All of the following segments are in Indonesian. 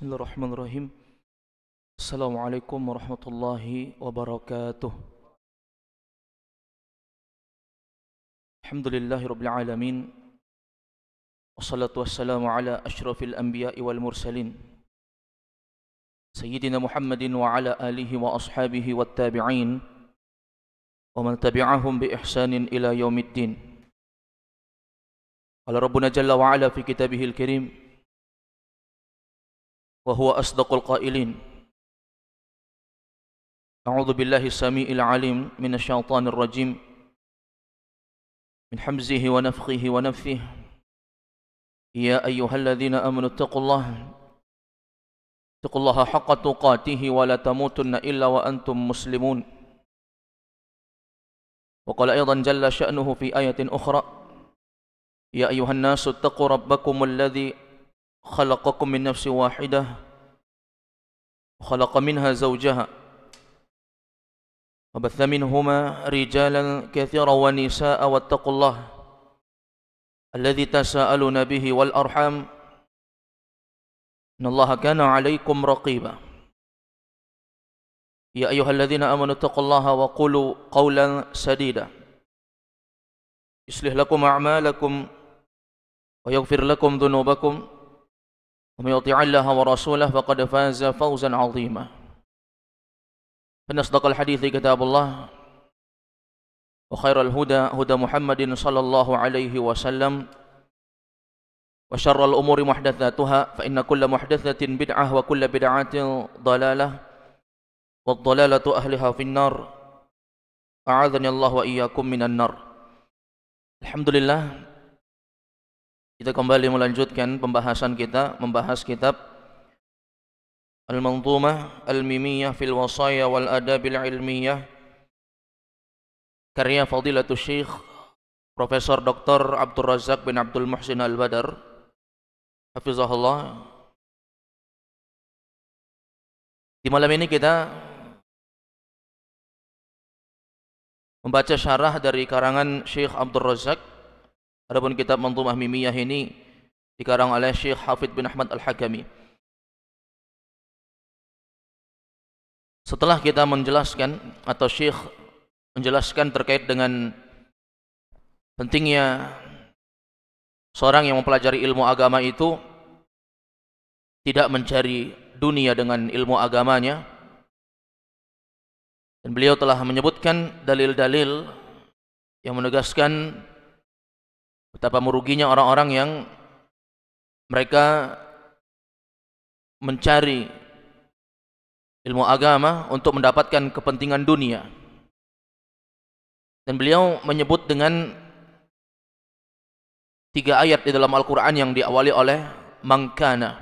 Bismillahirrahmanirrahim. Assalamualaikum warahmatullahi wabarakatuh. Alhamdulillahi rabbil alamin. Wassalatu wassalamu ala asyrafil anbiya'i wal mursalin Sayyidina Muhammadin wa ala alihi wa ashabihi wat tabi'in wa man tabi'ahum bi ihsanin ila yaumiddin. Qala Rabbuna jalla wa ala fi kitabihil karim wa huwa asdaqul qailin. A'udzu billahi samii'il 'alim minasy syaithanir rajim. Min hamzihi wa nafthihi wa nafthihi. Ya ayyuhalladzina amanu taqullaha haqqa tuqatih wa la tamutunna illa wa antum muslimun. Wa qala aidan jalla sya'nuhu fi ayatin ukhra. Ya ayyuhan nasu taqu rabbakumul ladzi خلقكم من نفس واحدة وخلق منها زوجها وبث منهما رجالا كثيرا ونساء واتقوا الله الذي تساءلون به والأرحام إن الله كان عليكم رقيبا يا أيها الذين آمنوا اتقوا الله وقولوا قولا سديدا يصلح لكم أعمالكم ويغفر لكم ذنوبكم ومن يطع الله ورسوله فقد فاز فوزا عظيما. فإن أصدق الحديث كتاب الله وخير الهدى هدى محمد صلى الله عليه وسلم وشر الأمور محدثاتها فإن كل محدثة بدعة وكل بدعة ضلالة والضلالة أهلها في النار أعاذني الله وإياكم من النار. Alhamdulillah, kita kembali melanjutkan pembahasan kita, membahas kitab Al-Manzumah Al-Mimiyah fil Wasaya wal Adabil Ilmiyah karya Fadilatul Syekh Profesor Dr. Abdul Razak bin Abdul Muhsin Al-Badar hafizahullah. Di malam ini kita membaca syarah dari karangan Syekh Abdul Razak. Adapun kitab Manzumah Mimiyah ini dikarang oleh Syekh Hafidz bin Ahmad Al-Hakami. Setelah kita menjelaskan atau Syekh menjelaskan terkait dengan pentingnya seorang yang mempelajari ilmu agama itu tidak mencari dunia dengan ilmu agamanya, dan beliau telah menyebutkan dalil-dalil yang menegaskan betapa meruginya orang-orang yang mereka mencari ilmu agama untuk mendapatkan kepentingan dunia. Dan beliau menyebut dengan 3 ayat di dalam Al-Quran yang diawali oleh mangkana.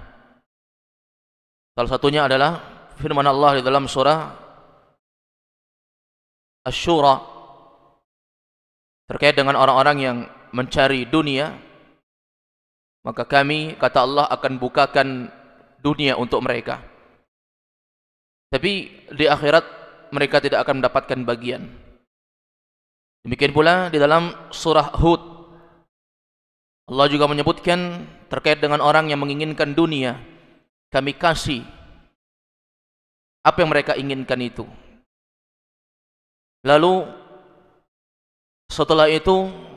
Salah satunya adalah firman Allah di dalam surah Asy-Syura terkait dengan orang-orang yang mencari dunia, maka kami, kata Allah, akan bukakan dunia untuk mereka, tapi di akhirat mereka tidak akan mendapatkan bagian. Demikian pula di dalam surah Hud, Allah juga menyebutkan terkait dengan orang yang menginginkan dunia, kami kasih apa yang mereka inginkan itu. Lalu setelah itu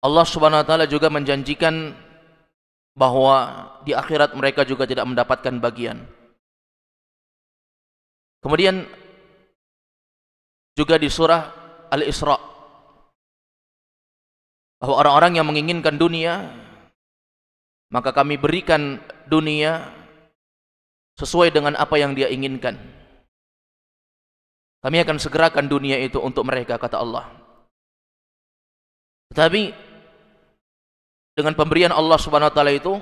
Allah Subhanahu wa taala juga menjanjikan bahwa di akhirat mereka juga tidak mendapatkan bagian. Kemudian juga di surah Al-Isra, bahwa orang-orang yang menginginkan dunia, maka kami berikan dunia sesuai dengan apa yang dia inginkan. Kami akan segerakan dunia itu untuk mereka, kata Allah. Tetapi dengan pemberian Allah Subhanahu wa taala itu,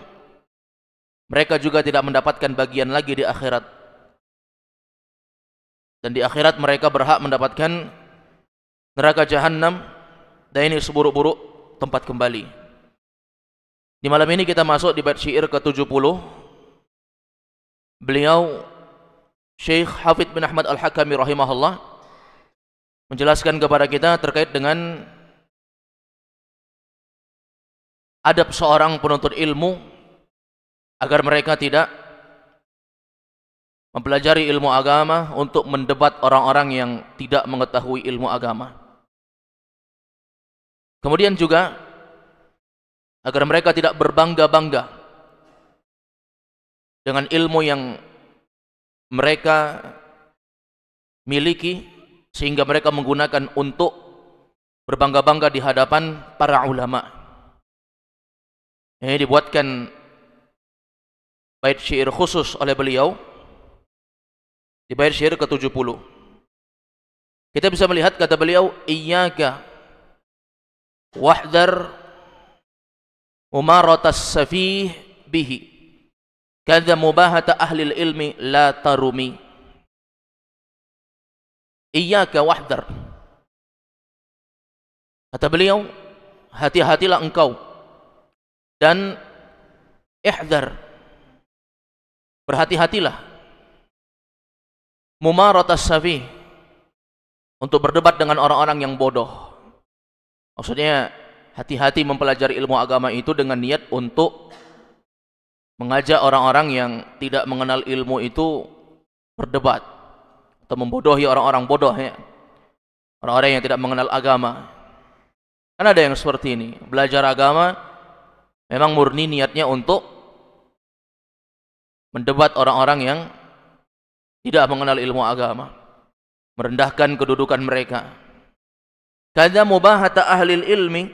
mereka juga tidak mendapatkan bagian lagi di akhirat. Dan di akhirat mereka berhak mendapatkan neraka jahanam, dan ini seburuk-buruk tempat kembali. Di malam ini kita masuk di bait syair ke-70. Beliau Syekh Hafidz bin Ahmad Al-Hakami rahimahullah menjelaskan kepada kita terkait dengan adab seorang penuntut ilmu agar mereka tidak mempelajari ilmu agama untuk mendebat orang-orang yang tidak mengetahui ilmu agama. Kemudian juga agar mereka tidak berbangga-bangga dengan ilmu yang mereka miliki, sehingga mereka menggunakan untuk berbangga-bangga di hadapan para ulama. Ini dibuatkan bait syair khusus oleh beliau di bait syair ke-70. Kita bisa melihat kata beliau, iyyaka wahdhar umaratas safih bihi kadza mubahata ahli ilmi la tarumi. Iyyaka wahdhar, kata beliau, hati-hatilah engkau dan ihdhar, berhati-hatilah, mumaratas safih, untuk berdebat dengan orang-orang yang bodoh. Maksudnya hati-hati mempelajari ilmu agama itu dengan niat untuk mengajak orang-orang yang tidak mengenal ilmu itu berdebat atau membodohi orang-orang bodoh, ya. Orang-orang yang tidak mengenal agama. Kan ada yang seperti ini, belajar agama memang murni niatnya untuk mendebat orang-orang yang tidak mengenal ilmu agama, merendahkan kedudukan mereka. Kadza mubahata ahli ilmi,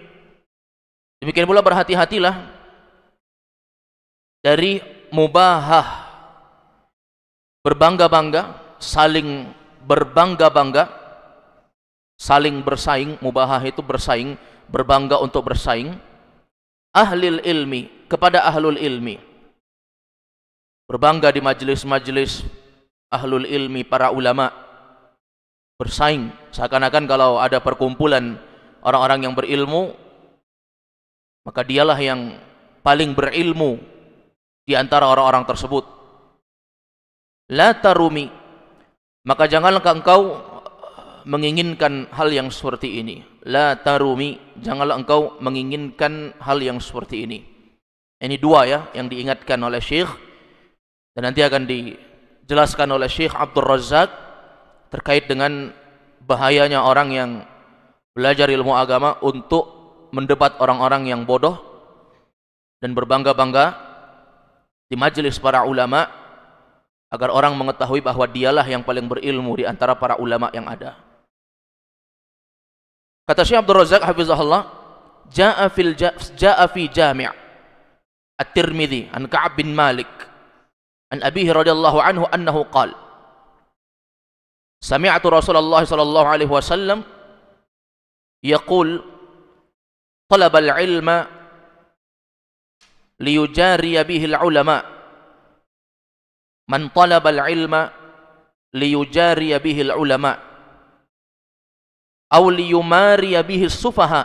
demikian pula berhati-hatilah dari mubahah, berbangga-bangga, saling berbangga-bangga, saling bersaing. Mubahah itu bersaing, berbangga untuk bersaing. Ahlil ilmi, kepada ahlul ilmi, berbangga di majelis-majelis ahlul ilmi, para ulama, bersaing. Seakan-akan kalau ada perkumpulan orang-orang yang berilmu, maka dialah yang paling berilmu di antara orang-orang tersebut. La tarumi, maka janganlah engkau menginginkan hal yang seperti ini. La tarumi, janganlah engkau menginginkan hal yang seperti ini. Ini dua, ya, yang diingatkan oleh Syekh, dan nanti akan dijelaskan oleh Syekh Abdul Razak terkait dengan bahayanya orang yang belajar ilmu agama untuk mendebat orang-orang yang bodoh dan berbangga-bangga di majelis para ulama, agar orang mengetahui bahwa dialah yang paling berilmu di antara para ulama yang ada. Kata Syekh Abdul Razak hafizahullah, jaa fi Jami' At-Tirmidzi an Ka'ab bin Malik an abihi radhiyallahu anhu annahu qala sami'tu Rasulullah sallallahu alaihi wasallam yaqul talabal ilma liyujariya bihi al-ulama, man talabal ilma liyujariya bihi al-ulama aw liyumariya bihi as-sufaha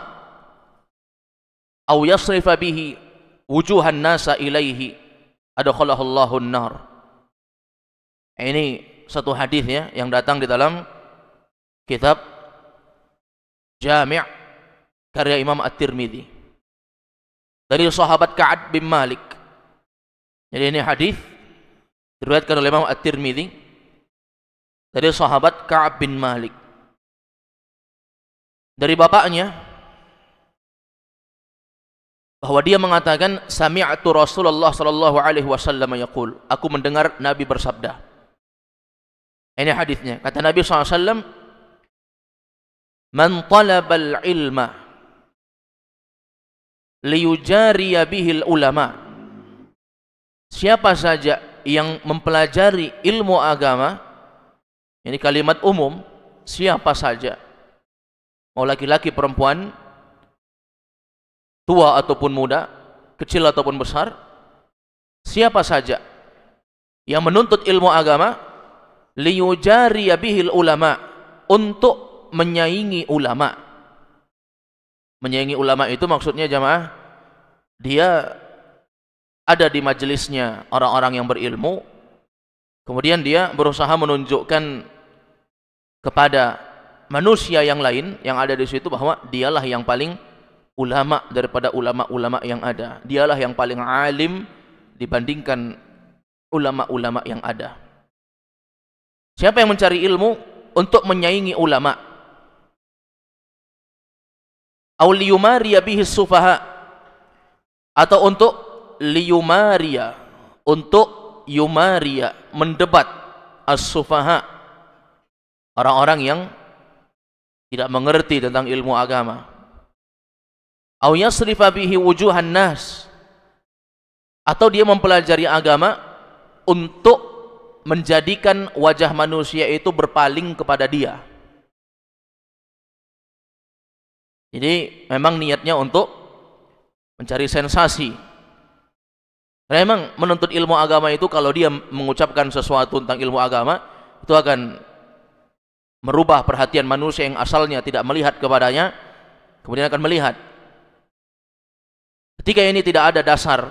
aw yasrifa bihi wujuhan nasa ilaihi adkhalahu Allahu an-nar. Ini satu hadis, ya, yang datang di dalam kitab Jami' karya Imam At-Tirmidzi dari sahabat Ka'ab bin Malik. Jadi ini hadis diriwayatkan oleh Imam At-Tirmidzi dari sahabat Ka'ab bin Malik, dari bapaknya, bahwa dia mengatakan sami'tu Rasulullah sallallahu alaihi wasallam yaqul, aku mendengar Nabi bersabda. Ini hadisnya. Kata Nabi SAW, man talabal ilma liyujariya bihil ulama, siapa saja yang mempelajari ilmu agama, ini kalimat umum, siapa saja, mau laki-laki perempuan, tua ataupun muda, kecil ataupun besar, siapa saja yang menuntut ilmu agama, liyujariya bihil ulama, untuk menyaingi ulama. Menyaingi ulama itu maksudnya jamaah, dia ada di majelisnya orang-orang yang berilmu, kemudian dia berusaha menunjukkan kepada manusia yang lain yang ada di situ bahwa dialah yang paling ulama daripada ulama-ulama yang ada. Dialah yang paling alim dibandingkan ulama-ulama yang ada. Siapa yang mencari ilmu untuk menyaingi ulama? Aw liyumariya bihi sufaha, atau untuk liyumariya, untuk yumaria, mendebat as-sufaha, orang-orang yang tidak mengerti tentang ilmu agama. Aw yasrifa bihi wujuhan nas, atau dia mempelajari agama untuk menjadikan wajah manusia itu berpaling kepada dia. Jadi memang niatnya untuk mencari sensasi. Memang menuntut ilmu agama itu, kalau dia mengucapkan sesuatu tentang ilmu agama, itu akan merubah perhatian manusia yang asalnya tidak melihat kepadanya, kemudian akan melihat. Ketika ini tidak ada dasar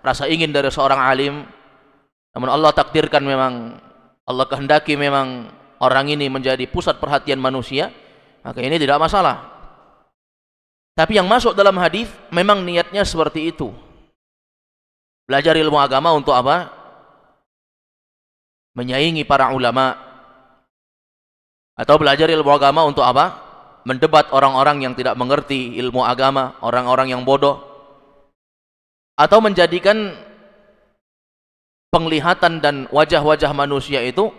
rasa ingin dari seorang alim, namun Allah takdirkan, memang Allah kehendaki memang orang ini menjadi pusat perhatian manusia, maka ini tidak masalah. Tapi yang masuk dalam hadis memang niatnya seperti itu. Belajar ilmu agama untuk apa? Menyaingi para ulama. Atau belajar ilmu agama untuk apa? Mendebat orang-orang yang tidak mengerti ilmu agama, orang-orang yang bodoh. Atau menjadikan penglihatan dan wajah-wajah manusia itu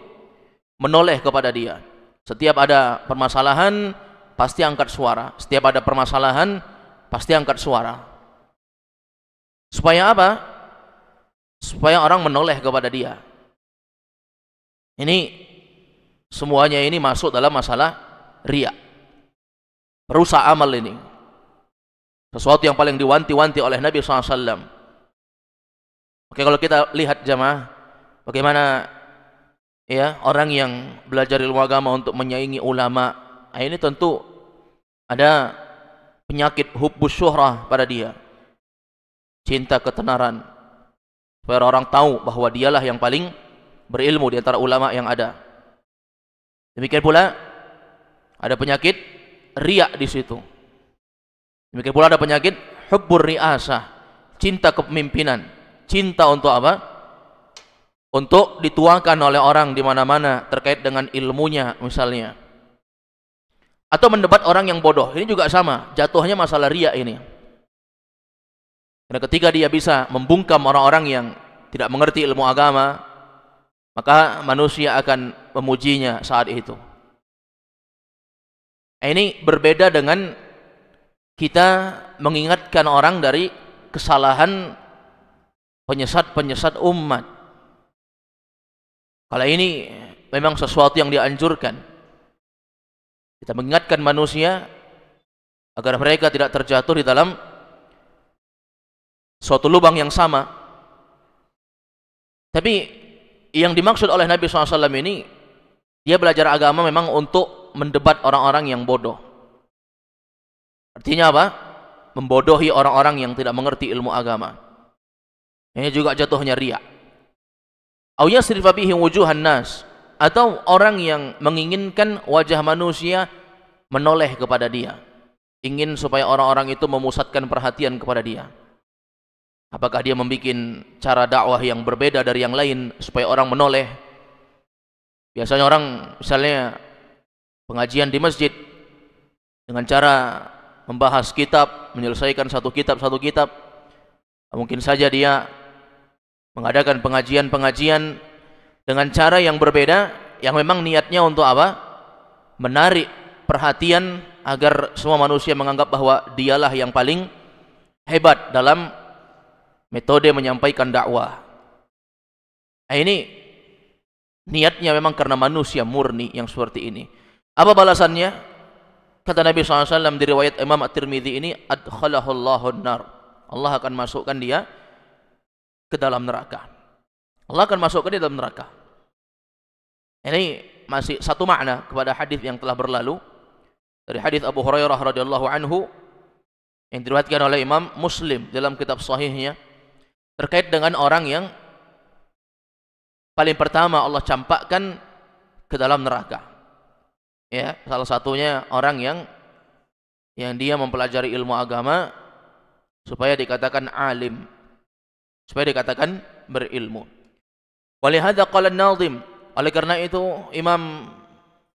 menoleh kepada dia. Setiap ada permasalahan pasti angkat suara. Setiap ada permasalahan pasti angkat suara. Supaya apa? Supaya orang menoleh kepada dia. Ini semuanya ini masuk dalam masalah riya. Perusak amal ini. Sesuatu yang paling diwanti-wanti oleh Nabi SAW. Oke, kalau kita lihat jamaah, bagaimana ya orang yang belajar ilmu agama untuk menyaingi ulama, ini tentu ada penyakit hubbus syuhrah pada dia, cinta ketenaran, supaya orang tahu bahwa dialah yang paling berilmu di antara ulama yang ada. Demikian pula ada penyakit riya di situ. Demikian pula ada penyakit hubbur riasah, cinta kepemimpinan, cinta untuk apa? Untuk dituakan oleh orang di mana-mana terkait dengan ilmunya misalnya. Atau mendebat orang yang bodoh. Ini juga sama, jatuhnya masalah riya ini. Karena ketika dia bisa membungkam orang-orang yang tidak mengerti ilmu agama, maka manusia akan memujinya saat itu. Ini berbeda dengan kita mengingatkan orang dari kesalahan penyesat-penyesat umat. Kalau ini memang sesuatu yang dianjurkan. Kita mengingatkan manusia agar mereka tidak terjatuh di dalam suatu lubang yang sama. Tapi yang dimaksud oleh Nabi SAW ini, dia belajar agama memang untuk mendebat orang-orang yang bodoh. Artinya apa? Membodohi orang-orang yang tidak mengerti ilmu agama. Ini juga jatuhnya riya. Au yasrifa bihi wujuhan nas, atau orang yang menginginkan wajah manusia menoleh kepada dia, ingin supaya orang-orang itu memusatkan perhatian kepada dia. Apakah dia membuat cara dakwah yang berbeda dari yang lain supaya orang menoleh? Biasanya orang misalnya pengajian di masjid dengan cara membahas kitab, menyelesaikan satu kitab, mungkin saja dia mengadakan pengajian-pengajian dengan cara yang berbeda, yang memang niatnya untuk apa? Menarik perhatian agar semua manusia menganggap bahwa dialah yang paling hebat dalam metode menyampaikan dakwah. Ini niatnya memang karena manusia murni yang seperti ini. Apa balasannya? Kata Nabi SAW di riwayat Imam At-Tirmidzi ini, adkhalahullahu nar. Allah akan masukkan dia ke dalam neraka. Allah akan masukkan dia dalam neraka. Ini masih satu makna kepada hadis yang telah berlalu dari hadis Abu Hurairah radhiyallahu anhu yang diriwayatkan oleh Imam Muslim dalam kitab sahihnya terkait dengan orang yang paling pertama Allah campakkan ke dalam neraka. Ya, salah satunya orang yang dia mempelajari ilmu agama supaya dikatakan alim. supaya dikatakan berilmu. Walihada qala an-Nadhim, oleh karena itu Imam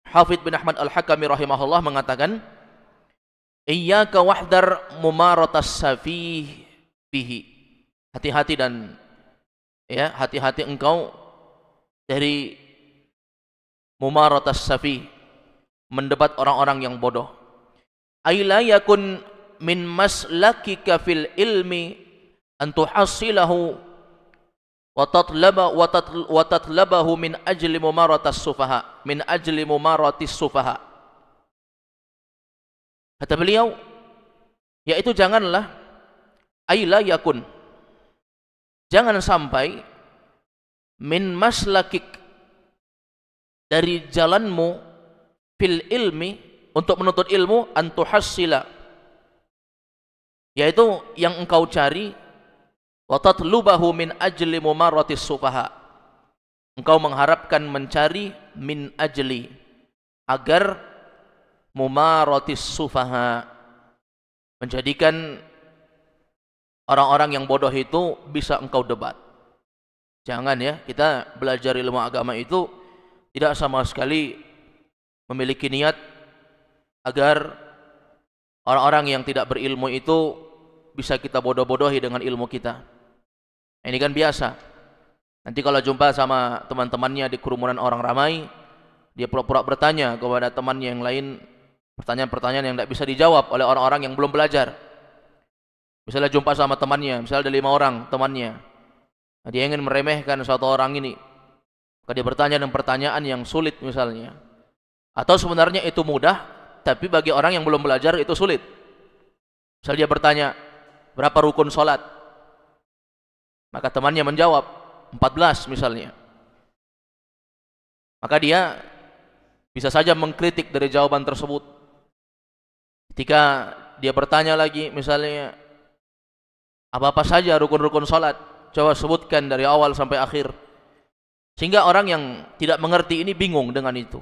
Hafidz bin Ahmad Al-Hakami rahimahullah mengatakan, iyyaka wahdar mumaratas safih bihi. Hati-hati dan hati-hati engkau dari mumaratas safih, mendebat orang-orang yang bodoh. Aila yakun min maslakika fil ilmi an tuhassilahu wa tatlabahu min ajli mumaratis sufaha. Kata beliau, yaitu janganlah, aila yakun, jangan sampai min maslakik, dari jalanmu, fil ilmi, untuk menuntut ilmu, antuhassila, yaitu yang engkau cari, wa tatlubahu min ajli mumaratis sufaha, engkau mengharapkan mencari min ajli, agar mumaratis sufaha, menjadikan orang-orang yang bodoh itu bisa engkau debat. Jangan ya, kita belajar ilmu agama itu tidak sama sekali memiliki niat agar orang-orang yang tidak berilmu itu bisa kita bodoh-bodohi dengan ilmu kita. Ini kan biasa. Nanti kalau jumpa sama teman-temannya di kerumunan orang ramai, dia pura-pura bertanya kepada temannya yang lain pertanyaan-pertanyaan yang tidak bisa dijawab oleh orang-orang yang belum belajar. Misalnya jumpa sama temannya, misalnya ada 5 orang temannya, dia ingin meremehkan satu orang ini, maka dia bertanya dengan pertanyaan yang sulit misalnya, atau sebenarnya itu mudah, tapi bagi orang yang belum belajar itu sulit. Misalnya dia bertanya, berapa rukun sholat? Maka temannya menjawab 14 misalnya, maka dia bisa saja mengkritik dari jawaban tersebut. Ketika dia bertanya lagi misalnya, apa-apa saja rukun-rukun sholat, coba sebutkan dari awal sampai akhir, sehingga orang yang tidak mengerti ini bingung dengan itu.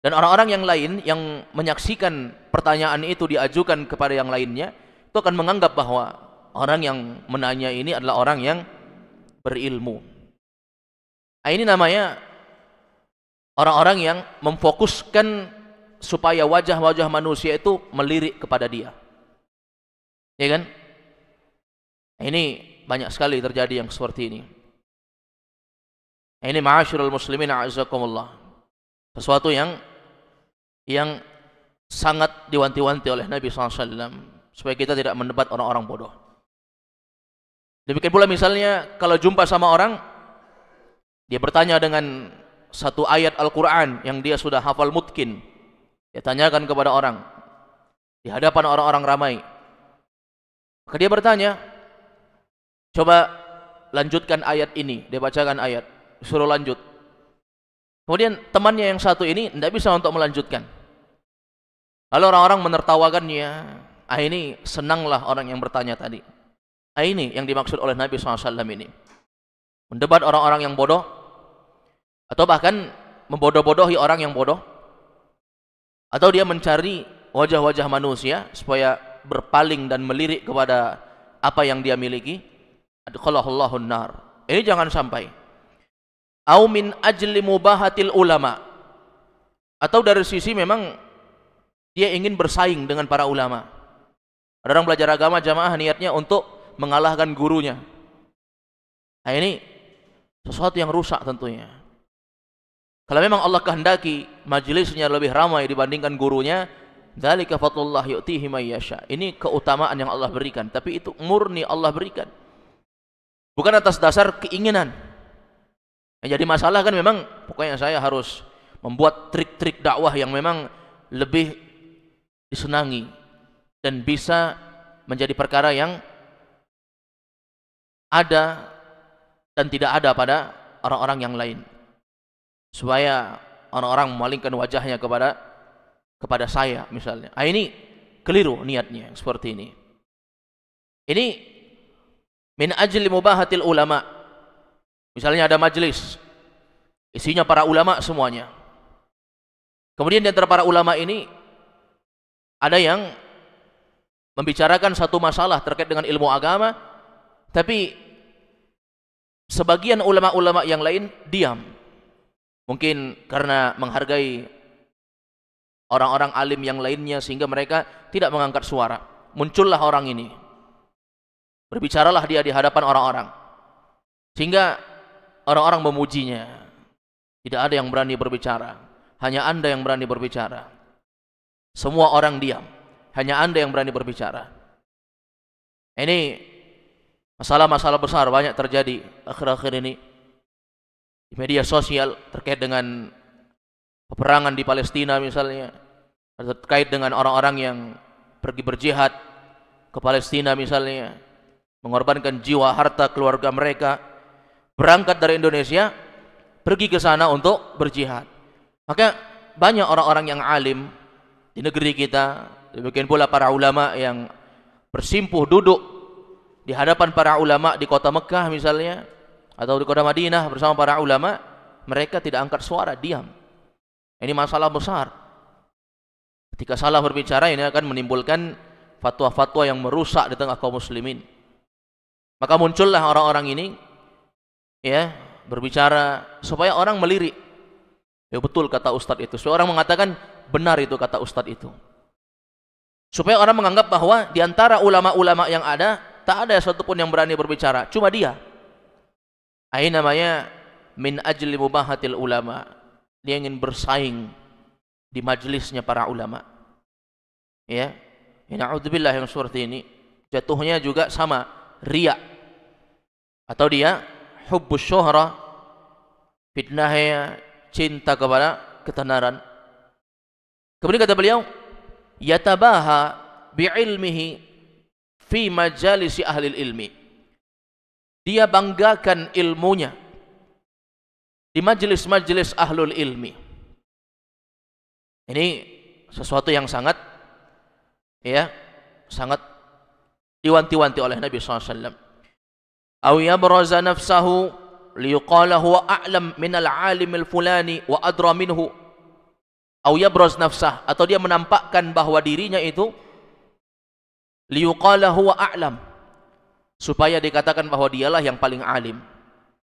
Dan orang-orang yang lain yang menyaksikan pertanyaan itu diajukan kepada yang lainnya, itu akan menganggap bahwa orang yang menanya ini adalah orang yang berilmu. Nah, ini namanya orang-orang yang memfokuskan supaya wajah-wajah manusia itu melirik kepada dia, ya kan? Ini banyak sekali terjadi yang seperti ini. Ini ma'asyiral muslimin a'azzakumullah, sesuatu yang sangat diwanti-wanti oleh Nabi SAW, supaya kita tidak mendebat orang-orang bodoh. Demikian pula misalnya kalau jumpa sama orang, dia bertanya dengan satu ayat Al-Quran yang dia sudah hafal mutkin, dia tanyakan kepada orang di hadapan orang-orang ramai, maka dia bertanya, coba lanjutkan ayat ini. Dia bacakan ayat, suruh lanjut. Kemudian temannya yang satu ini tidak bisa untuk melanjutkan. Lalu orang-orang menertawakannya. Ini senanglah orang yang bertanya tadi. Ini yang dimaksud oleh Nabi SAW ini. Mendebat orang-orang yang bodoh, atau bahkan membodoh-bodohi orang yang bodoh, atau dia mencari wajah-wajah manusia supaya berpaling dan melirik kepada apa yang dia miliki. Adkhalahullahu an-nar. Ini jangan sampai. Au min ajli mubahatil ulama, atau dari sisi memang dia ingin bersaing dengan para ulama. Ada orang belajar agama jamaah niatnya untuk mengalahkan gurunya. Nah, ini sesuatu yang rusak tentunya. Kalau memang Allah kehendaki majelisnya lebih ramai dibandingkan gurunya, dzalika fadlullah yu'tihi may yasha. Ini keutamaan yang Allah berikan, tapi itu murni Allah berikan, bukan atas dasar keinginan. Yang jadi masalah kan memang pokoknya saya harus membuat trik-trik dakwah yang memang lebih disenangi dan bisa menjadi perkara yang ada dan tidak ada pada orang-orang yang lain, supaya orang-orang memalingkan wajahnya kepada saya misalnya. Ini keliru niatnya seperti ini. Ini min ajli mubahatil ulama. Misalnya ada majelis, isinya para ulama semuanya. Kemudian di antara para ulama ini ada yang membicarakan satu masalah terkait dengan ilmu agama, tapi Sebagian ulama-ulama yang lain diam. Mungkin karena menghargai orang-orang alim yang lainnya sehingga mereka tidak mengangkat suara. Muncullah orang ini. Berbicaralah dia di hadapan orang-orang. Sehingga orang-orang memujinya. Tidak ada yang berani berbicara. Hanya Anda yang berani berbicara. Semua orang diam. Hanya Anda yang berani berbicara. Ini masalah-masalah besar banyak terjadi akhir-akhir ini di media sosial terkait dengan peperangan di Palestina misalnya, atau terkait dengan orang-orang yang pergi berjihad ke Palestina misalnya, mengorbankan jiwa, harta, keluarga mereka, berangkat dari Indonesia pergi ke sana untuk berjihad. Maka banyak orang-orang yang alim di negeri kita, demikian pula para ulama yang bersimpuh duduk di hadapan para ulama di kota Mekah misalnya, atau di kota Madinah bersama para ulama, mereka tidak angkat suara, diam. Ini masalah besar. Ketika salah berbicara, ini akan menimbulkan fatwa-fatwa yang merusak di tengah kaum muslimin. Maka muncullah orang-orang ini, ya, berbicara supaya orang melirik. Ya betul kata ustadz itu. Supaya orang mengatakan benar itu kata ustadz itu. Supaya orang menganggap bahwa di antara ulama-ulama yang ada, tak ada satupun yang berani berbicara, cuma dia. Ini namanya min ajli mubahatil ulama. Dia ingin bersaing di majelisnya para ulama. Ya, na'udzubillah yang seperti ini jatuhnya juga sama riya, atau dia hubbus syuhra, fitnahnya cinta kepada ketenaran. Kemudian kata beliau, yatabaha bi'ilmihi fi majalisi ahli ilmi. Dia banggakan ilmunya di majelis-majelis ahlul ilmi. Ini sesuatu yang sangat, ya, sangat diwanti-wanti oleh Nabi SAW. Aw yabraza nafsahu liyuqala huwa a'lam minal alimil fulani wa adra minhu. Aw yabraz nafsah, atau dia menampakkan bahwa dirinya itu liyuqala huwa a'lam, supaya dikatakan bahwa dialah yang paling alim.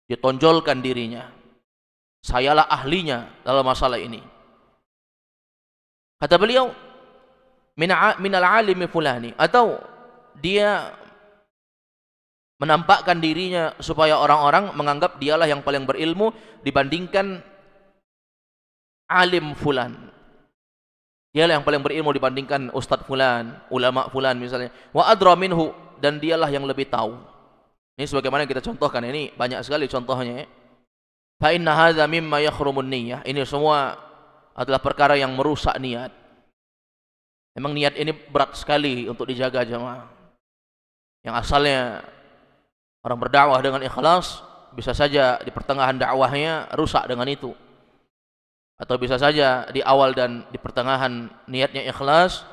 Ditonjolkan dirinya, sayalah ahlinya dalam masalah ini. Kata beliau, minal alimi fulani, atau dia menampakkan dirinya supaya orang-orang menganggap dialah yang paling berilmu dibandingkan alim fulan. Dialah yang paling berilmu dibandingkan ustadz fulan, ulama fulan misalnya. Wa adra minhu, dan dialah yang lebih tahu. Ini sebagaimana yang kita contohkan, ini banyak sekali contohnya, ya. Fa inna hadza mimma yakhrumun niyyah. Ini semua adalah perkara yang merusak niat. Memang niat ini berat sekali untuk dijaga jemaah. Yang asalnya orang berdakwah dengan ikhlas, bisa saja di pertengahan dakwahnya rusak dengan itu. Atau bisa saja di awal dan di pertengahan niatnya ikhlas,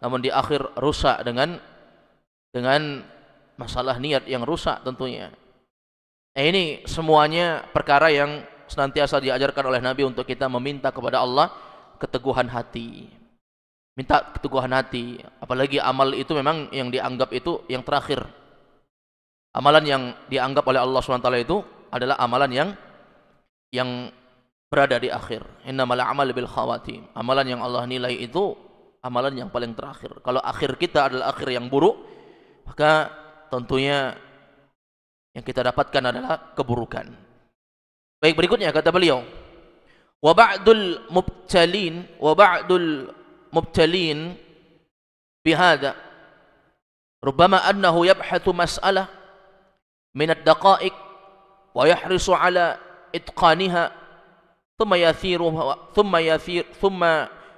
namun di akhir rusak dengan masalah niat yang rusak tentunya. Ini semuanya perkara yang senantiasa diajarkan oleh Nabi untuk kita meminta kepada Allah keteguhan hati. Minta keteguhan hati, apalagi amal itu memang yang dianggap itu yang terakhir. Amalan yang dianggap oleh Allah SWT itu adalah amalan yang berada di akhir. Innamal a'malu bil khawatim. Amalan yang Allah nilai itu amalan yang paling terakhir. Kalau akhir kita adalah akhir yang buruk, maka tentunya yang kita dapatkan adalah keburukan. Baik, berikutnya kata beliau, wa ba'dul mubtalin bihada rubbama annahu yabhathu mas'alah min ad-daqa'iq wa yahrisu ala itqaniha thumma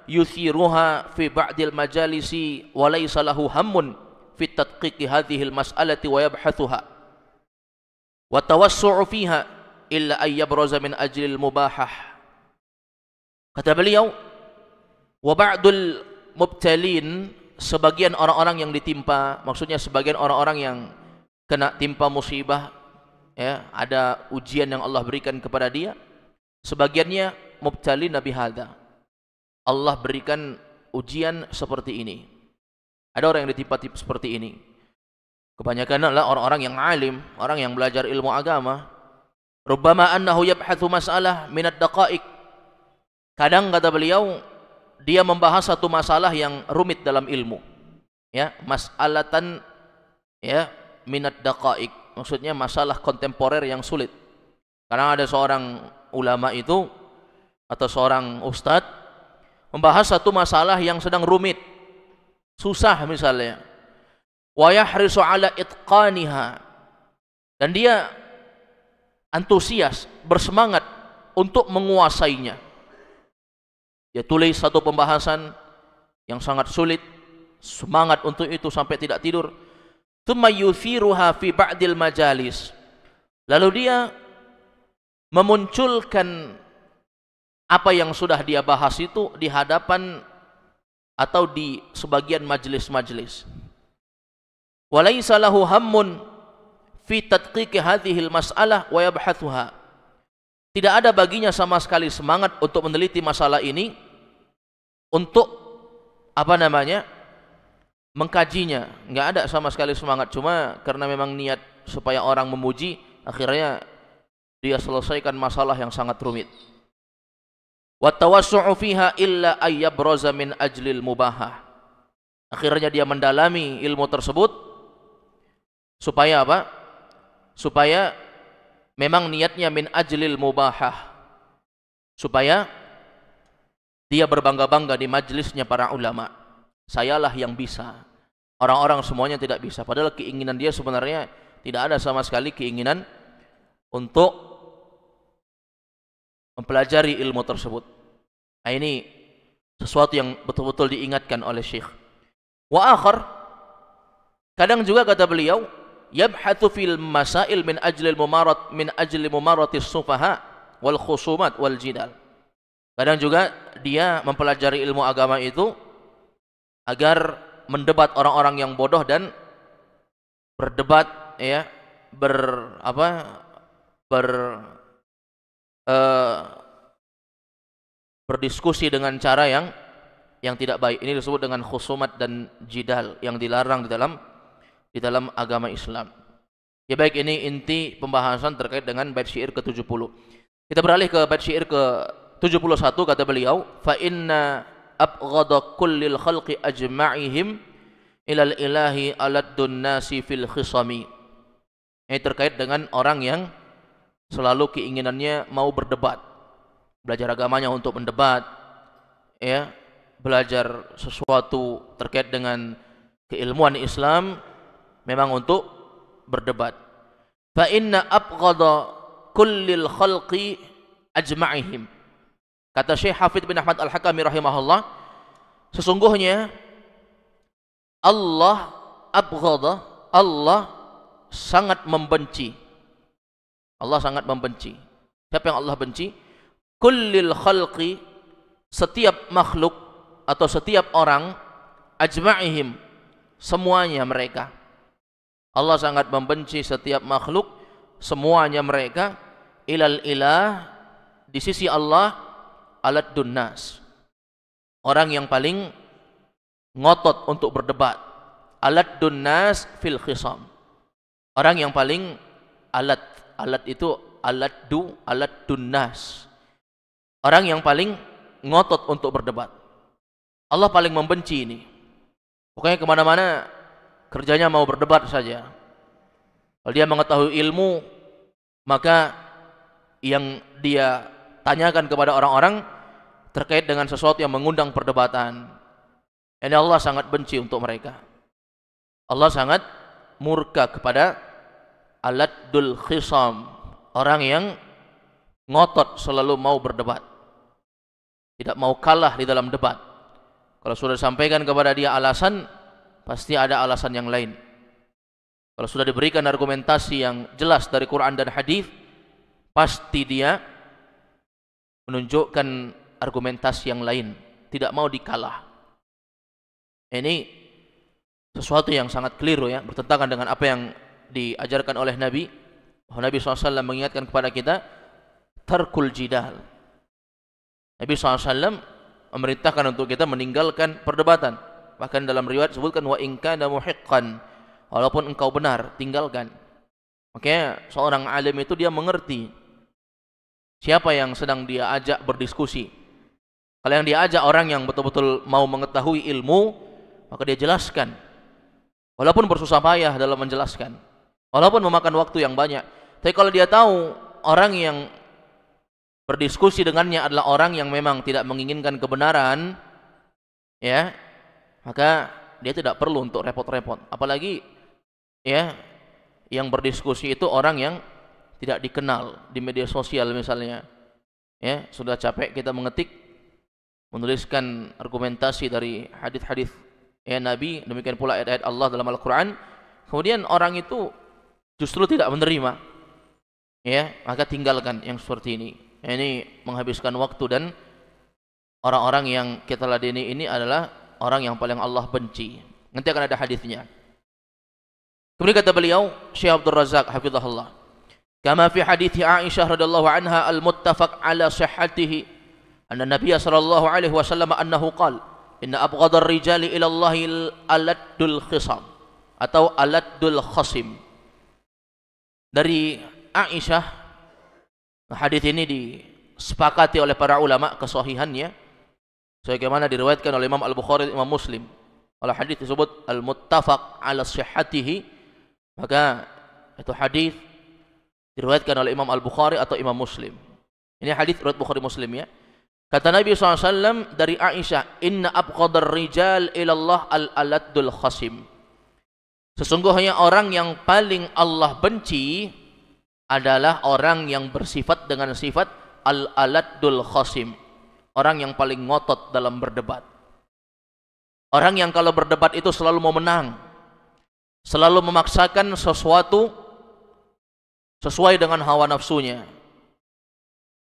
yuthiruha fi ba'dil majalisi wa laysa lahu hammun fi tadqiqi hadhihi al-mas'alati wa yabhathuha wa tawassu'u fiha illa ay yabraza min ajli al-mubahah. Kata beliau, wa ba'dul mubtalin, sebagian orang-orang yang ditimpa, maksudnya sebagian orang-orang yang kena timpa musibah, ya, ada ujian yang Allah berikan kepada dia, sebagiannya mubtalin nabi hadza, Allah berikan ujian seperti ini. Ada orang yang ditimpa seperti ini. Kebanyakan adalah orang-orang yang alim, orang yang belajar ilmu agama, Rubbama annahu yabhathu mas'alah min ad-daqa'iq. Kadang kata beliau dia membahas satu masalah yang rumit dalam ilmu. Ya, mas'alatan ya min ad-daqa'iq. Maksudnya masalah kontemporer yang sulit. Karena ada seorang ulama itu atau seorang ustadz membahas satu masalah yang sedang rumit, susah misalnya. Wa yahrisu ala itqaniha. Dan dia antusias, bersemangat untuk menguasainya. Dia tulis satu pembahasan yang sangat sulit, semangat untuk itu sampai tidak tidur. Tsumma yuthiruha fi ba'dil majalis. Lalu dia memunculkan apa yang sudah dia bahas itu di hadapan atau di sebagian majelis-majelis. Walaysa lahu hammun fi tadqiqi hadhil mas'alah wa yabhathuha. Tidak ada baginya sama sekali semangat untuk meneliti masalah ini, untuk mengkajinya. Enggak ada sama sekali semangat, cuma karena memang niat supaya orang memuji, akhirnya dia selesaikan masalah yang sangat rumit. Wa tawassu'u fiha illa ayyabraza min ajlil mubahah. Akhirnya dia mendalami ilmu tersebut supaya apa? Supaya memang niatnya min ajlil mubahah, supaya dia berbangga-bangga di majelisnya para ulama. Sayalah yang bisa, orang-orang semuanya tidak bisa. Padahal keinginan dia sebenarnya tidak ada sama sekali keinginan untuk mempelajari ilmu tersebut. Nah, ini sesuatu yang betul-betul diingatkan oleh Syekh. Wa akhar, kadang juga kata beliau, yabhathu fil masail min ajli mumaratis sufaha wal khusumat wal jidal. Kadang juga dia mempelajari ilmu agama itu agar mendebat orang-orang yang bodoh dan berdebat, ya, berdiskusi dengan cara yang tidak baik. Ini disebut dengan khusumat dan jidal yang dilarang di dalam agama Islam. Ya baik, ini inti pembahasan terkait dengan bait syair ke-70. Kita beralih ke bait syair ke-71. Kata beliau, fa inna abghadha kullil khalqi ajma'ihim ilal ilahi aladdun nasi fil khisami. Ini terkait dengan orang yang selalu keinginannya mau berdebat, belajar agamanya untuk mendebat, ya, belajar sesuatu terkait dengan keilmuan Islam memang untuk berdebat. Fa inna abghadha kullil khalqi ajma'ihim. Kata Syekh Hafidz bin Ahmad Al-Hakami rahimahullah, sesungguhnya Allah sangat membenci. Allah sangat membenci. Siapa yang Allah benci? Kullil khalqi, setiap makhluk atau setiap orang, ajma'ihim, semuanya mereka. Allah sangat membenci setiap makhluk, semuanya mereka, ilal ilah, di sisi Allah, aladdun nas, orang yang paling ngotot untuk berdebat. Aladdun nas fil khisam, orang yang paling alat itu aladdun nas, orang yang paling ngotot untuk berdebat. Allah paling membenci ini. Pokoknya kemana-mana kerjanya mau berdebat saja. Kalau dia mengetahui ilmu, maka yang dia tanyakan kepada orang-orang terkait dengan sesuatu yang mengundang perdebatan. Ini Allah sangat benci untuk mereka. Allah sangat murka kepada aladdul khisam, orang yang ngotot selalu mau berdebat, tidak mau kalah di dalam debat. Kalau sudah disampaikan kepada dia alasan, pasti ada alasan yang lain. Kalau sudah diberikan argumentasi yang jelas dari Quran dan hadis, pasti dia menunjukkan argumentasi yang lain, tidak mau dikalah. Ini sesuatu yang sangat keliru, ya, bertentangan dengan apa yang diajarkan oleh Nabi. Nabi SAW mengingatkan kepada kita tarkul jidal. Nabi SAW memerintahkan untuk kita meninggalkan perdebatan. Bahkan dalam riwayat disebutkan wa in kana muhiqqan, walaupun engkau benar, tinggalkan. Makanya seorang alim itu dia mengerti Siapa yang sedang dia ajak berdiskusi? Kalau yang dia ajak orang yang betul-betul mau mengetahui ilmu, maka dia jelaskan. Walaupun bersusah payah dalam menjelaskan, walaupun memakan waktu yang banyak. Tapi kalau dia tahu orang yang berdiskusi dengannya adalah orang yang memang tidak menginginkan kebenaran, ya, maka dia tidak perlu untuk repot-repot. Apalagi ya, yang berdiskusi itu orang yang tidak dikenal di media sosial misalnya. Ya, sudah capek kita mengetik, menuliskan argumentasi dari hadis-hadis ya Nabi, demikian pula ayat-ayat Allah dalam Al-Qur'an. Kemudian orang itu justru tidak menerima. Ya, maka tinggalkan yang seperti ini. Ini menghabiskan waktu, dan orang-orang yang kita ladeni ini adalah orang yang paling Allah benci. Nanti akan ada hadisnya. Kemudian kata beliau, Syekh Abdul Razak hafizahullah, kama fi hadits Aisyah radhiyallahu anha al-muttafaq ala sihhatihi, anna Nabiy sallallahu alaihi wasallam annahu qala, inna abghadar rijali ila Allah al-aladul khisam atau aladul khasim. Dari Aisyah, hadis ini disepakati oleh para ulama kesahihannya, sebagaimana diriwayatkan oleh Imam Al-Bukhari dan Imam Muslim. Kalau hadis disebut al-muttafaq ala sihhatihi, maka itu hadis diriwayatkan oleh Imam Al-Bukhari atau Imam Muslim. Ini hadis riwayat Bukhari Muslim ya. Kata Nabi SAW dari Aisyah, inna abghadar rijal ilallah al-aladul khasim. Sesungguhnya orang yang paling Allah benci adalah orang yang bersifat dengan sifat al-aladul khasim. Orang yang paling ngotot dalam berdebat. Orang yang kalau berdebat itu selalu mau menang, selalu memaksakan sesuatu sesuai dengan hawa nafsunya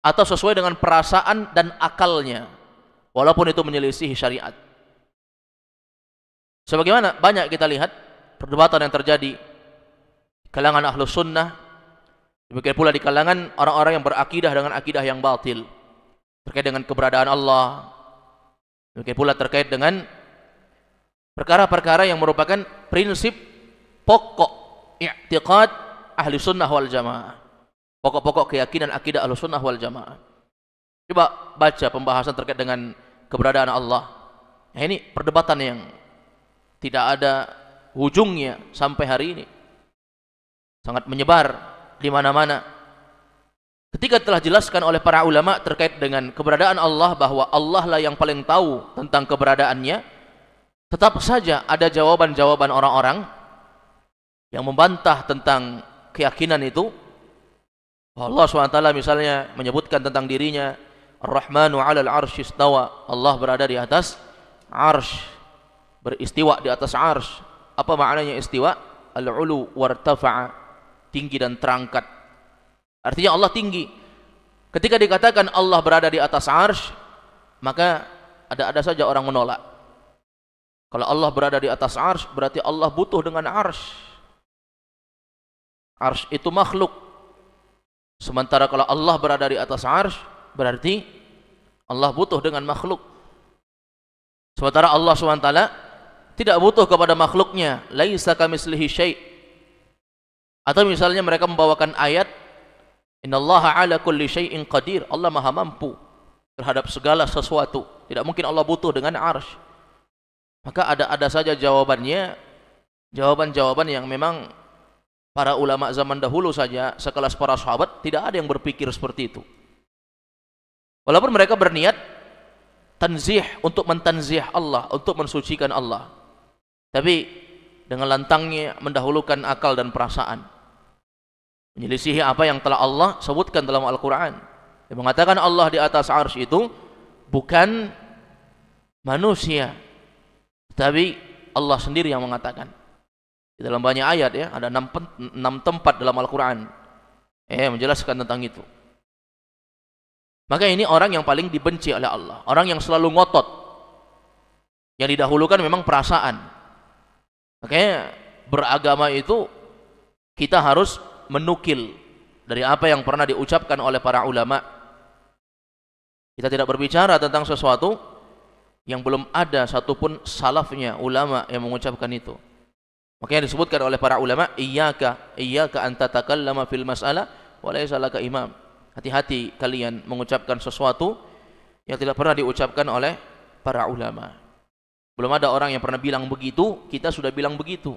atau sesuai dengan perasaan dan akalnya, walaupun itu menyelisihi syariat. Sebagaimana banyak kita lihat perdebatan yang terjadi di kalangan ahlus sunnah, demikian pula di kalangan orang-orang yang berakidah dengan akidah yang batil terkait dengan keberadaan Allah, demikian pula terkait dengan perkara-perkara yang merupakan prinsip pokok i'tiqad ahli sunnah wal jamaah, pokok-pokok keyakinan akidah ahli sunnah wal jamaah. Coba baca pembahasan terkait dengan keberadaan Allah. Nah, ini perdebatan yang tidak ada ujungnya sampai hari ini, sangat menyebar di mana-mana. Ketika telah jelaskan oleh para ulama terkait dengan keberadaan Allah, bahwa Allah lah yang paling tahu tentang keberadaannya, tetap saja ada jawaban-jawaban orang-orang yang membantah tentang keyakinan itu. Allah SWT misalnya menyebutkan tentang dirinya, Ar-Rahmanu 'alal 'arsy istawa, Allah berada di atas arsy, beristiwa di atas arsy. Apa maknanya istiwa? Al-'ulu wartafa'a, tinggi dan terangkat. Artinya Allah tinggi. Ketika dikatakan Allah berada di atas arsy, maka ada saja orang menolak. Kalau Allah berada di atas arsy, berarti Allah butuh dengan arsy. Arsy itu makhluk. Sementara kalau Allah berada di atas arsy, berarti Allah butuh dengan makhluk. Sementara Allah SWT tidak butuh kepada makhluknya. Laisa kamitslihi syai'. Atau misalnya mereka membawakan ayat, innallaha ala kulli syai'in qadir, Allah maha mampu terhadap segala sesuatu, tidak mungkin Allah butuh dengan arsy. Maka ada saja jawabannya, jawaban-jawaban yang memang para ulama zaman dahulu saja, sekelas para sahabat, tidak ada yang berpikir seperti itu. Walaupun mereka berniat tanzih, untuk mentanzih Allah, untuk mensucikan Allah, tapi dengan lantangnya mendahulukan akal dan perasaan, menyelisihi apa yang telah Allah sebutkan dalam Al-Quran. Yang mengatakan Allah di atas arsy itu bukan manusia, tapi Allah sendiri yang mengatakan. Di dalam banyak ayat ya, ada 6 tempat dalam Al-Quran menjelaskan tentang itu. Maka ini orang yang paling dibenci oleh Allah, orang yang selalu ngotot. Yang didahulukan memang perasaan. Makanya beragama itu kita harus menukil dari apa yang pernah diucapkan oleh para ulama. Kita tidak berbicara tentang sesuatu yang belum ada satupun salafnya ulama yang mengucapkan itu. Makanya disebutkan oleh para ulama, iyyaka an tatakallama fil mas'alah wa laysa laka imam. Hati-hati kalian mengucapkan sesuatu yang tidak pernah diucapkan oleh para ulama. Belum ada orang yang pernah bilang begitu, kita sudah bilang begitu.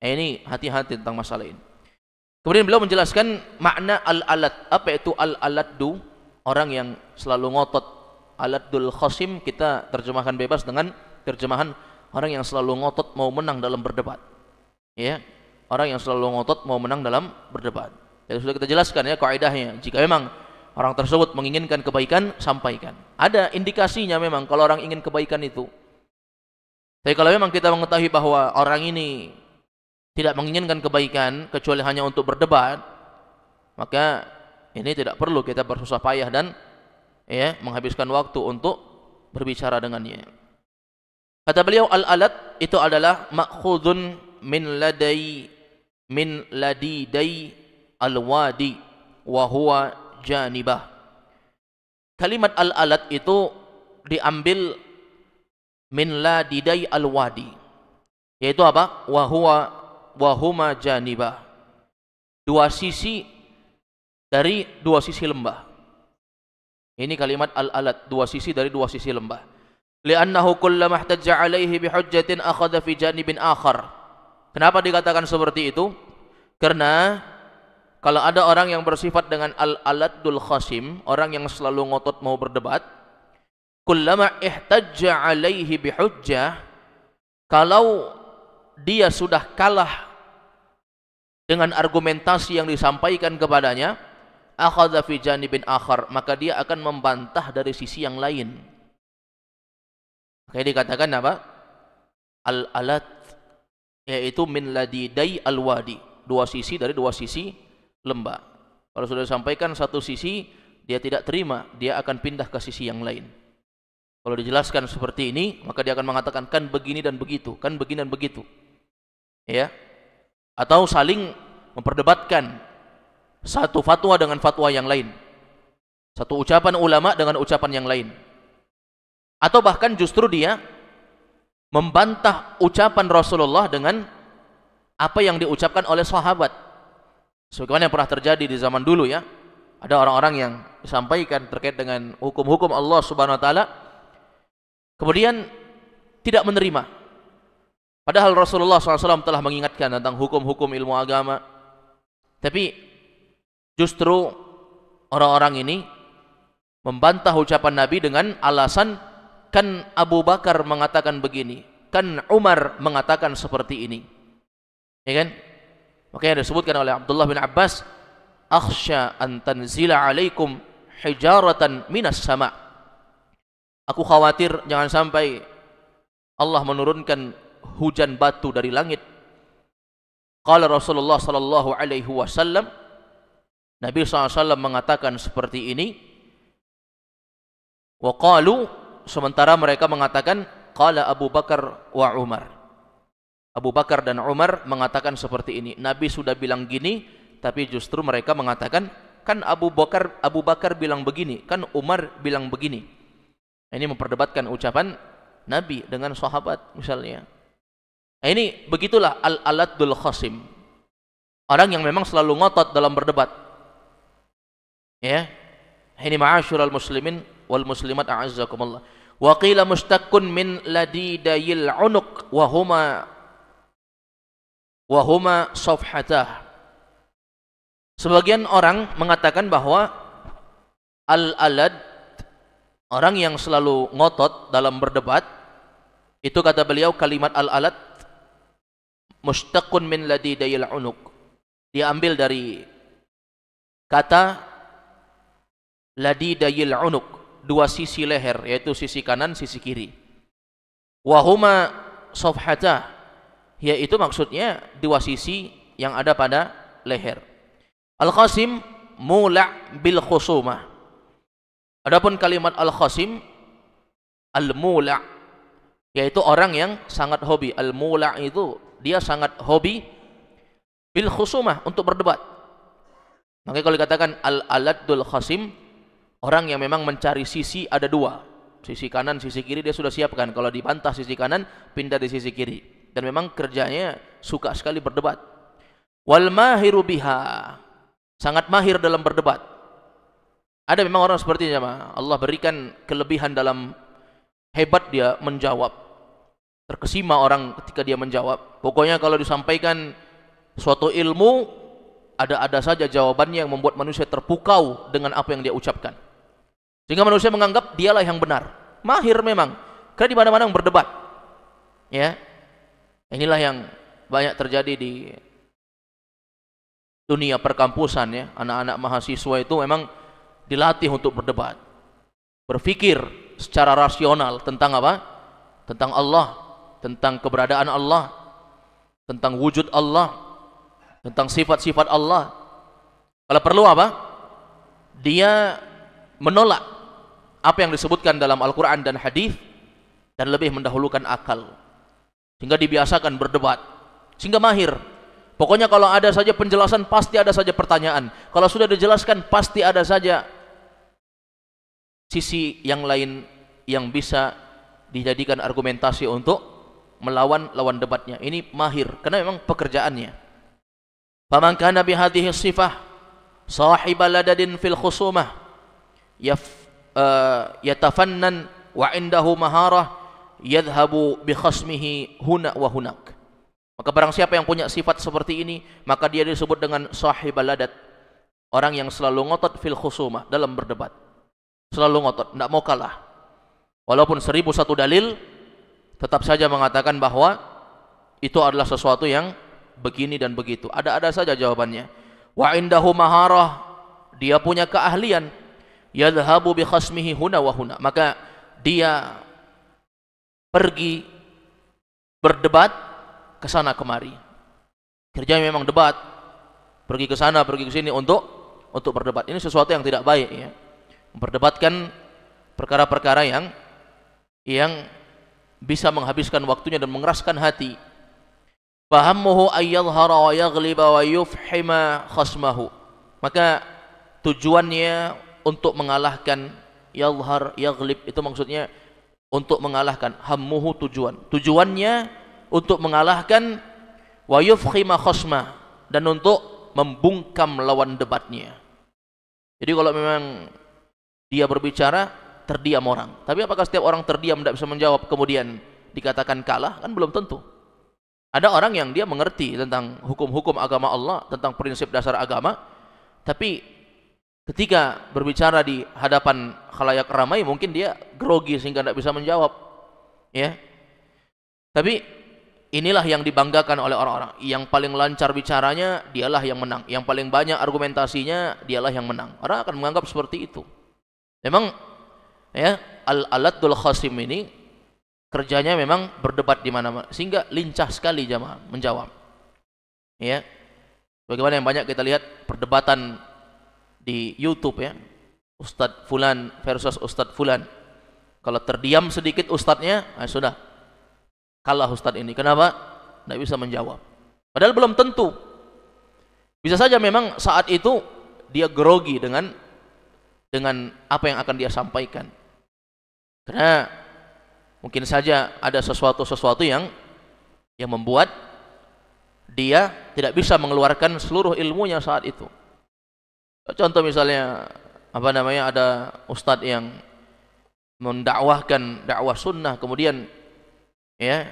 Ini hati-hati tentang masalah ini. Kemudian beliau menjelaskan makna al-alat. Apa itu al-aladdu? Orang yang selalu ngotot. Aladul khasim kita terjemahkan bebas dengan terjemahan orang yang selalu ngotot mau menang dalam berdebat. Ya, orang yang selalu ngotot mau menang dalam berdebat. Jadi sudah kita jelaskan ya kaidahnya. Jika memang orang tersebut menginginkan kebaikan, sampaikan. Ada indikasinya memang kalau orang ingin kebaikan itu. Tapi kalau memang kita mengetahui bahwa orang ini tidak menginginkan kebaikan kecuali hanya untuk berdebat, maka ini tidak perlu kita bersusah payah dan ya menghabiskan waktu untuk berbicara dengannya. Kata beliau, al-alat itu adalah ma'khudun min ladidai al-wadi wa huwa janibah. Kalimat al-alat itu diambil min ladidai al-wadi, yaitu apa? Wa huma janibah. Dua sisi dari dua sisi lembah. Ini kalimat al-alat, dua sisi dari dua sisi lembah. Li'annahu kullama ihtajja 'alaihi bihujjatin akhadha fi janibin akhar. Kenapa dikatakan seperti itu? Karena kalau ada orang yang bersifat dengan al-aladul khasim, orang yang selalu ngotot mau berdebat, kullama ihtajja 'alaihi bihujjah, kalau dia sudah kalah dengan argumentasi yang disampaikan kepadanya, akhadha fi janibin akhar, maka dia akan membantah dari sisi yang lain. Makanya dikatakan apa? Al-alat, yaitu min ladidai al-wadi, dua sisi dari dua sisi lembah. Kalau sudah disampaikan satu sisi, dia tidak terima, dia akan pindah ke sisi yang lain. Kalau dijelaskan seperti ini, maka dia akan mengatakan kan begini dan begitu, kan begini dan begitu. Ya. Atau saling memperdebatkan satu fatwa dengan fatwa yang lain, satu ucapan ulama dengan ucapan yang lain. Atau bahkan justru dia membantah ucapan Rasulullah dengan apa yang diucapkan oleh sahabat. Sebagaimana yang pernah terjadi di zaman dulu ya. Ada orang-orang yang disampaikan terkait dengan hukum-hukum Allah Subhanahu wa taala, kemudian tidak menerima. Padahal Rasulullah SAW telah mengingatkan tentang hukum-hukum ilmu agama. Tapi justru orang-orang ini membantah ucapan Nabi dengan alasan kan Abu Bakar mengatakan begini, kan Umar mengatakan seperti ini. Ya kan? Makanya disebutkan oleh Abdullah bin Abbas, akhsha an tanzila alaikum hijaratan minas sama. Aku khawatir jangan sampai Allah menurunkan hujan batu dari langit. Qala Rasulullah sallallahu alaihi wasallam, Nabi SAW mengatakan seperti ini. Wa qalu, sementara mereka mengatakan qala Abu Bakar wa Umar. Abu Bakar dan Umar mengatakan seperti ini. Nabi sudah bilang gini, tapi justru mereka mengatakan kan Abu Bakar bilang begini, kan Umar bilang begini. Ini memperdebatkan ucapan Nabi dengan sahabat misalnya. Ini begitulah al-aladul khasim. Orang yang memang selalu ngotot dalam berdebat. Ya. Ini ma'asyiral muslimin wal muslimat a'azzakumullah. Wa qila mustaqqun min ladidayil unuq wa huma safhatah. Sebagian orang mengatakan bahwa al-alad, orang yang selalu ngotot dalam berdebat, itu kata beliau kalimat al-alad mustaqqun min ladidayil unuq. Diambil dari kata ladidayil unuq, dua sisi leher, yaitu sisi kanan, sisi kiri. Wa huma safhatah, yaitu maksudnya dua sisi yang ada pada leher. Al-Qasim mula' bil khusumah. Adapun kalimat al-Qasim al-mula', yaitu orang yang sangat hobi. Al-mula' itu dia sangat hobi bil khusumah, untuk berdebat. Makanya kalau dikatakan al-aladul khasim, orang yang memang mencari sisi ada dua, sisi kanan, sisi kiri, dia sudah siapkan. Kalau dibantah sisi kanan, pindah di sisi kiri. Dan memang kerjanya suka sekali berdebat. Wal mahiru biha, sangat mahir dalam berdebat. Ada memang orang seperti ini, jemaah. Allah berikan kelebihan dalam hebat dia menjawab. Terkesima orang ketika dia menjawab. Pokoknya kalau disampaikan suatu ilmu, ada saja jawabannya yang membuat manusia terpukau dengan apa yang dia ucapkan. Sehingga manusia menganggap dialah yang benar. Mahir memang. Karena di mana-mana berdebat. Ya. Inilah yang banyak terjadi di dunia perkampusan ya. Anak-anak mahasiswa itu memang dilatih untuk berdebat. Berpikir secara rasional tentang apa? Tentang Allah, tentang keberadaan Allah, tentang wujud Allah, tentang sifat-sifat Allah. Kalau perlu apa? Dia menolak apa yang disebutkan dalam Al-Quran dan hadis dan lebih mendahulukan akal. Sehingga dibiasakan berdebat, sehingga mahir. Pokoknya kalau ada saja penjelasan, pasti ada saja pertanyaan. Kalau sudah dijelaskan, pasti ada saja sisi yang lain yang bisa dijadikan argumentasi untuk melawan lawan debatnya. Ini mahir, karena memang pekerjaannya. Faman kana bihadhihi sifah sahibal ladadin fil khusumah yatafannan wa indahu maharah yadhhabu bi khasmihi huna wa hunak. Maka barang siapa yang punya sifat seperti ini, maka dia disebut dengan sahibal ladad, orang yang selalu ngotot fil khusumah, dalam berdebat. Selalu ngotot, tidak mau kalah. Walaupun 1001 dalil, tetap saja mengatakan bahwa itu adalah sesuatu yang begini dan begitu. Ada-ada saja jawabannya. Wa indahu maharah, dia punya keahlian. Yadhhabu bi khasmihi huna wa huna. Maka dia pergi berdebat ke sana kemari. Kerjanya memang debat. Pergi ke sana, pergi ke sini untuk berdebat. Ini sesuatu yang tidak baik ya. Memperdebatkan perkara-perkara yang bisa menghabiskan waktunya dan mengeraskan hati. Fahammuhu ayyadhhara wa yaghliba wa yufhima khasmahu. Maka tujuannya untuk mengalahkan, yadhhar, yaghlib, itu maksudnya untuk mengalahkan. Hammuhu tujuannya untuk mengalahkan, wa yufhima khasmah, dan untuk membungkam lawan debatnya. Jadi kalau memang dia berbicara, terdiam orang. Tapi apakah setiap orang terdiam tidak bisa menjawab kemudian dikatakan kalah? Kan belum tentu. Ada orang yang dia mengerti tentang hukum-hukum agama Allah, tentang prinsip dasar agama, tapi ketika berbicara di hadapan khalayak ramai mungkin dia grogi sehingga tidak bisa menjawab. Ya. Tapi inilah yang dibanggakan oleh orang-orang. Yang paling lancar bicaranya, dialah yang menang. Yang paling banyak argumentasinya, dialah yang menang. Orang akan menganggap seperti itu. Memang ya, al-aladul khasim ini kerjanya memang berdebat di mana-mana, sehingga lincah sekali jamaah menjawab. Ya. Bagaimana yang banyak kita lihat perdebatan di YouTube ya. Ustadz fulan versus Ustadz fulan. Kalau terdiam sedikit ustadznya, sudah kalah ustadz ini. Kenapa? Tidak bisa menjawab. Padahal belum tentu. Bisa saja memang saat itu dia grogi dengan apa yang akan dia sampaikan. Karena mungkin saja ada sesuatu yang membuat dia tidak bisa mengeluarkan seluruh ilmunya saat itu. Contoh misalnya ada ustadz yang mendakwahkan dakwah sunnah, kemudian ya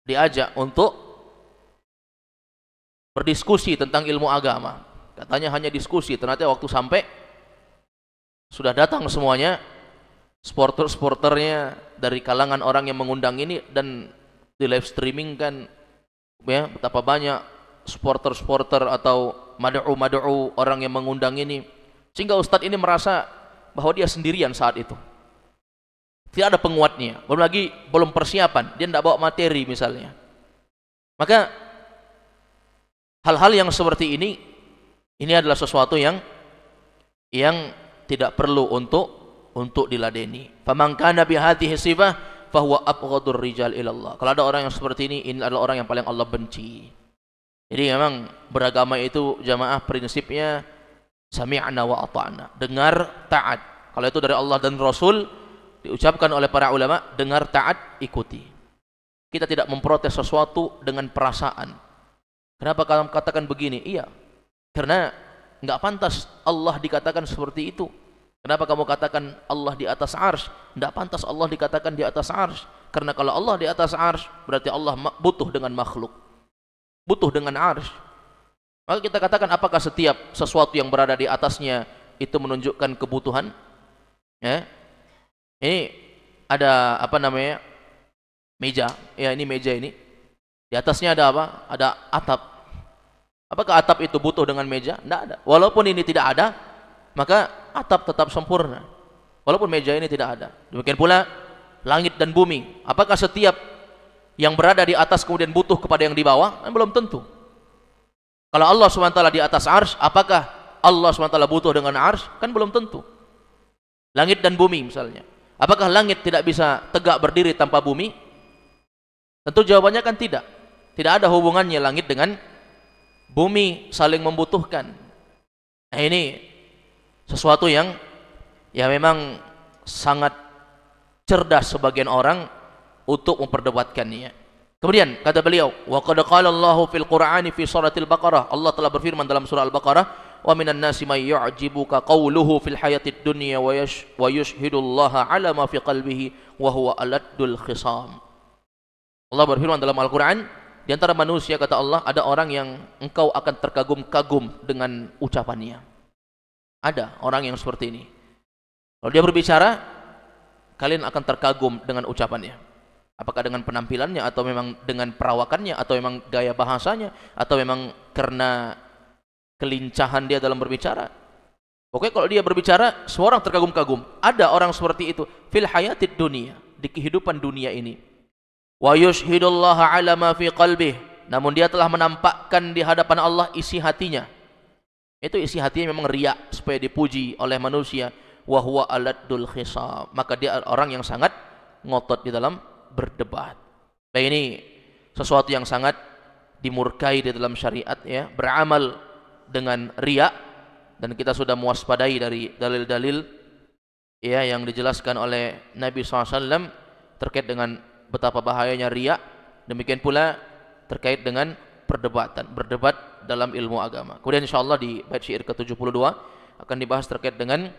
diajak untuk berdiskusi tentang ilmu agama. Katanya hanya diskusi, ternyata waktu sampai sudah datang semuanya, supporter-supporternya dari kalangan orang yang mengundang ini, dan di live streaming kan ya, betapa banyak supporter-supporter atau mad'u orang yang mengundang ini, sehingga ustadz ini merasa bahwa dia sendirian saat itu. Tidak ada penguatnya, belum persiapan, dia tidak bawa materi misalnya. Maka hal-hal yang seperti ini adalah sesuatu yang tidak perlu untuk diladeni. Faman kana bihadhihi sifah fahuwa abghadur rijal ilallah. Kalau ada orang yang seperti ini adalah orang yang paling Allah benci. Jadi memang beragama itu jamaah prinsipnya sami'na wa ata'na, dengar taat. Kalau itu dari Allah dan Rasul, diucapkan oleh para ulama, dengar taat ikuti. Kita tidak memprotes sesuatu dengan perasaan. Kenapa kamu katakan begini? Iya, karena nggak pantas Allah dikatakan seperti itu. Kenapa kamu katakan Allah di atas arsy? Tidak pantas Allah dikatakan di atas arsy. Karena kalau Allah di atas arsy, berarti Allah butuh dengan makhluk, butuh dengan arsy. Maka kita katakan, apakah setiap sesuatu yang berada di atasnya itu menunjukkan kebutuhan? Ya. Ini ada apa namanya? Meja. Ya, ini meja ini. Di atasnya ada apa? Ada atap. Apakah atap itu butuh dengan meja? Tidak ada. Walaupun ini tidak ada, maka atap tetap sempurna. Walaupun meja ini tidak ada. Demikian pula langit dan bumi. Apakah setiap yang berada di atas kemudian butuh kepada yang di bawah? Belum tentu. Kalau Allah SWT di atas arsy, apakah Allah SWT butuh dengan arsy? Kan belum tentu. Langit dan bumi misalnya. Apakah langit tidak bisa tegak berdiri tanpa bumi? Tentu jawabannya kan tidak. Tidak ada hubungannya langit dengan bumi, saling membutuhkan. Nah, ini sesuatu yang ya memang sangat cerdas sebagian orang untuk memperdebatkannya. Kemudian kata beliau, wa qad qala Allahu fil Qur'ani fi suratil Baqarah. Allah telah berfirman dalam surah Al-Baqarah, wa minan nasi may yu'jibuka qawluhu fil hayatid dunya wa yushhidullaha ala ma fi qalbihi wa huwa aladdul khisam. Allah berfirman dalam Al-Qur'an, di antara manusia kata Allah ada orang yang engkau akan terkagum-kagum dengan ucapannya. Ada orang yang seperti ini. Kalau dia berbicara, kalian akan terkagum dengan ucapannya. Apakah dengan penampilannya, atau memang dengan perawakannya, atau memang gaya bahasanya, atau memang karena kelincahan dia dalam berbicara. Pokoknya kalau dia berbicara, semua orang terkagum-kagum. Ada orang seperti itu fil hayatid dunia, di kehidupan dunia ini. Wa yushhidullaha ala ma fi qalbih, namun dia telah menampakkan di hadapan Allah isi hatinya. Itu isi hatinya memang riya, supaya dipuji oleh manusia. Wa huwa aladdul khisam, maka dia orang yang sangat ngotot di dalam berdebat. Nah, ini sesuatu yang sangat dimurkai di dalam syariat, ya, beramal dengan riya, dan kita sudah mewaspadai dari dalil-dalil ya yang dijelaskan oleh Nabi SAW terkait dengan betapa bahayanya riya. Demikian pula terkait dengan berdebat dalam ilmu agama. Kemudian insyaallah di bait syair ke-72 akan dibahas terkait dengan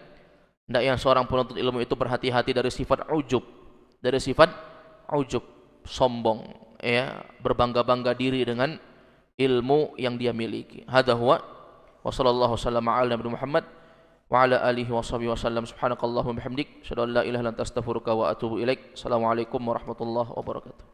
hendaknya seorang penuntut ilmu itu berhati-hati dari sifat ujub, sombong, ya, berbangga-bangga diri dengan ilmu yang dia miliki. Hadza huwa wa sallallahu sallama ala nabi Muhammad wa ala alihi wa sahbihi wasallam. Subhanakallahumma bihamdik, asyhadu an la ilaha illa anta astaghfiruka wa atubu ilaik. Assalamualaikum warahmatullahi wabarakatuh.